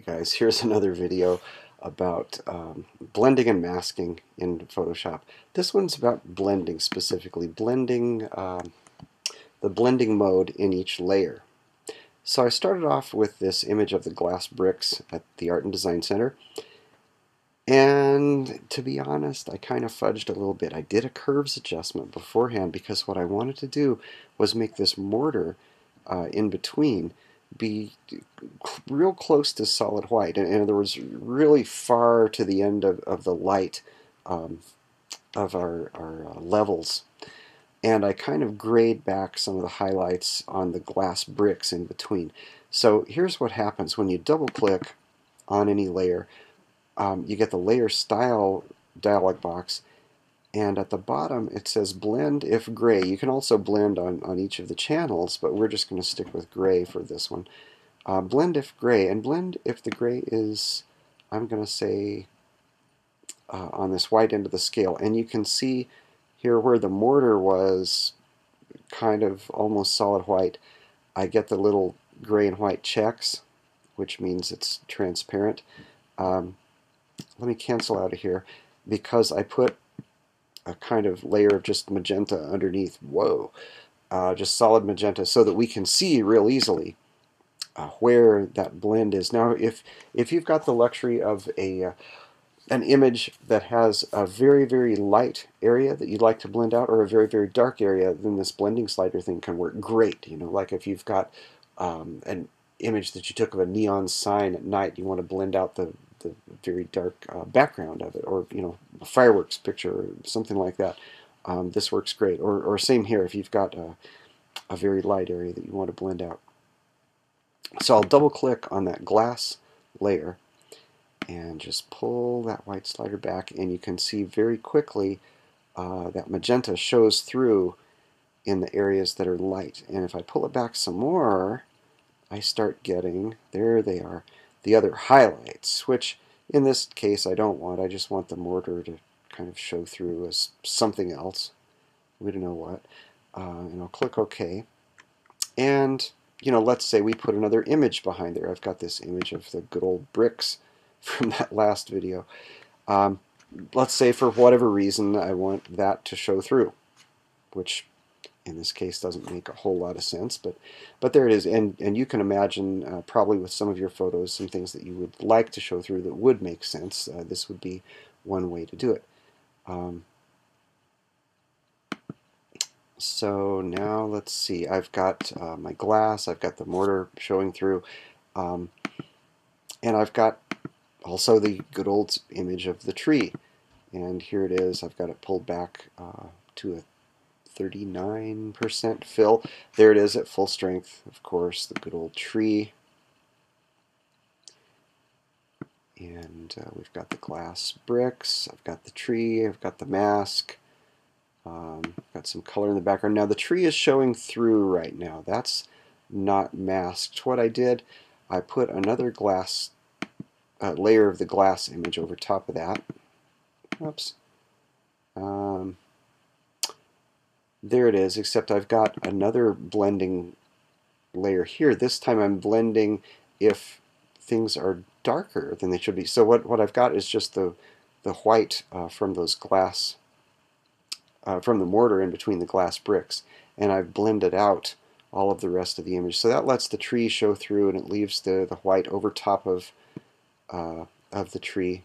Guys, here's another video about blending and masking in Photoshop. This one's about blending specifically, blending the blending mode in each layer. So I started off with this image of the glass bricks at the Art and Design Center, and to be honest, I kind of fudged a little bit. I did a curves adjustment beforehand because what I wanted to do was make this mortar in between be real close to solid white. In other words, really far to the end of the light um, of our levels. And I kind of grayed back some of the highlights on the glass bricks in between. So here's what happens when you double click on any layer. You get the layer style dialog box, and at the bottom it says blend if gray. You can also blend on each of the channels, but we're just going to stick with gray for this one. Blend if gray, and blend if the gray is, I'm going to say, on this white end of the scale. And you can see here where the mortar was kind of almost solid white, I get the little gray and white checks, which means it's transparent. Let me cancel out of here because I put a kind of layer of just magenta underneath. Whoa, just solid magenta, so that we can see real easily where that blend is. Now, if you've got the luxury of an image that has a very light area that you'd like to blend out, or a very dark area, then this blending slider thing can work great. You know, like if you've got an image that you took of a neon sign at night, you want to blend out the very dark background of it, or a fireworks picture or something like that. This works great. Or same here, if you've got a very light area that you want to blend out. So I'll double click on that glass layer and just pull that white slider back, and you can see very quickly that magenta shows through in the areas that are light. And if I pull it back some more, I start getting, there they are, the other highlights, which in this case I don't want. I just want the mortar to kind of show through as something else. We don't know what. And I'll click OK. And let's say we put another image behind there. I've got this image of the good old bricks from that last video. Let's say for whatever reason I want that to show through, which in this case doesn't make a whole lot of sense, but there it is. And you can imagine probably with some of your photos some things that you would like to show through that would make sense. This would be one way to do it. So now let's see, I've got my glass, I've got the mortar showing through, and I've got also the good old image of the tree. And here it is. I've got it pulled back to a 39% fill. There it is at full strength, of course, the good old tree. And we've got the glass bricks, I've got the tree, I've got the mask, got some color in the background. Now the tree is showing through right now. That's not masked. What I did, I put another glass layer of the glass image over top of that. Oops. There it is, except I've got another blending layer here. This time I'm blending if things are darker than they should be. So what I've got is just the white from those glass, from the mortar in between the glass bricks, and I've blended out all of the rest of the image. So that lets the tree show through, and it leaves the white over top of the tree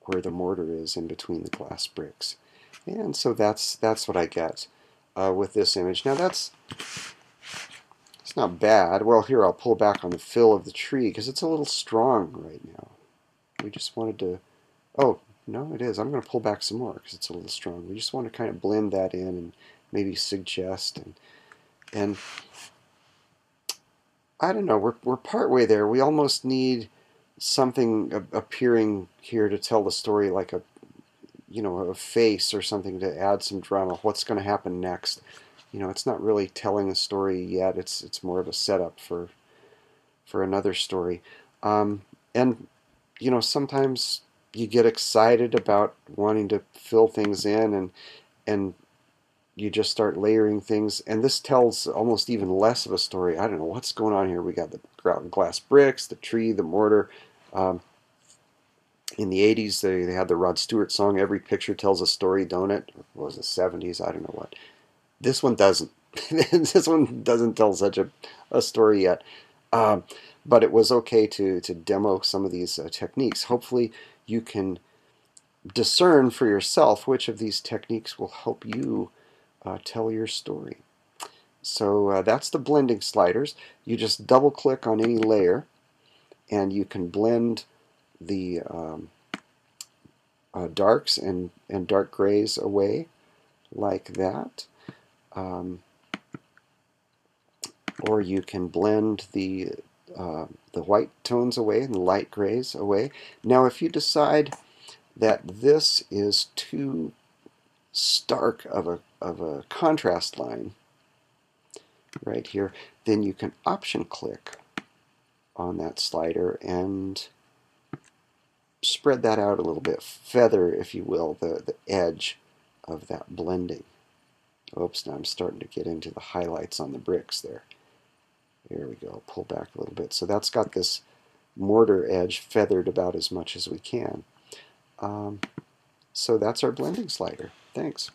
where the mortar is in between the glass bricks. And so that's what I get with this image. Now it's not bad. Well, here I'll pull back on the fill of the tree because it's a little strong right now. We just wanted to, oh no, it is. I'm going to pull back some more because it's a little strong. We just want to kind of blend that in and maybe suggest, and I don't know, we're partway there. We almost need something appearing here to tell the story, like a face or something to add some drama. What's going to happen next? It's not really telling a story yet. It's more of a setup for another story. And sometimes you get excited about wanting to fill things in, and you just start layering things, and this tells almost even less of a story. I don't know what's going on here. We got the glass bricks, the tree, the mortar. Um, in the 80s, they had the Rod Stewart song, "Every Picture Tells a Story," don't it? Or was it 70s? I don't know what. This one doesn't. This one doesn't tell such a story yet. Um, but it was okay to demo some of these techniques. Hopefully you can discern for yourself which of these techniques will help you tell your story. So that's the blending sliders. You just double click on any layer and you can blend the darks and dark grays away like that. Or you can blend the white tones away and the light grays away. Now if you decide that this is too stark of a contrast line right here, then you can option click on that slider and spread that out a little bit, feather, if you will, the edge of that blending. Oops, now I'm starting to get into the highlights on the bricks there. There we go, pull back a little bit. So that's got this mortar edge feathered about as much as we can. So that's our blending slider. Thanks.